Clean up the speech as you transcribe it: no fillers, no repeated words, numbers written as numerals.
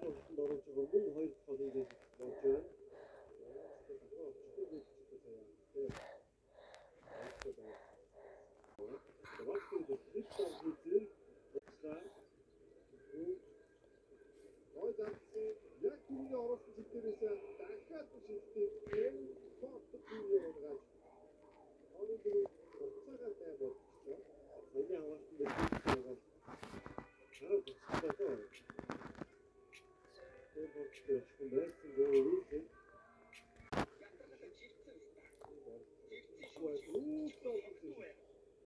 оролцоонд орж байгаа хүн хоёр дахь ингээд болж байна. Яг түүний оролцсон зүйлээс дахиад шилдэг энэ фото түүний ургааж оны дөрөв уцаагаар бай болчихсон. Саяны аваалтан дээр байгаа хараа болчихсон. Тэр болчихсон.